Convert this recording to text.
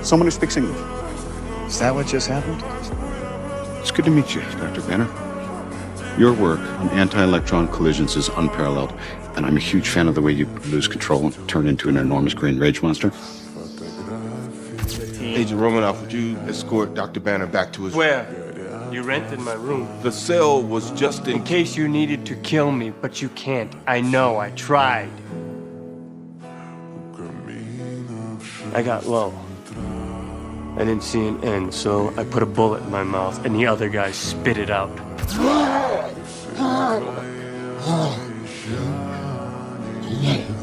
Someone who speaks English. Is that what just happened? It's good to meet you, Dr. Banner. Your work on anti-electron collisions is unparalleled, and I'm a huge fan of the way you lose control and turn into an enormous green rage monster. Agent Romanoff, would you escort Dr. Banner back to his... Where? You rented my room. The cell was just In case you needed to kill me, but you can't. I know, I tried. I got low. I didn't see an end, so I put a bullet in my mouth, and the other guy spit it out. Yeah.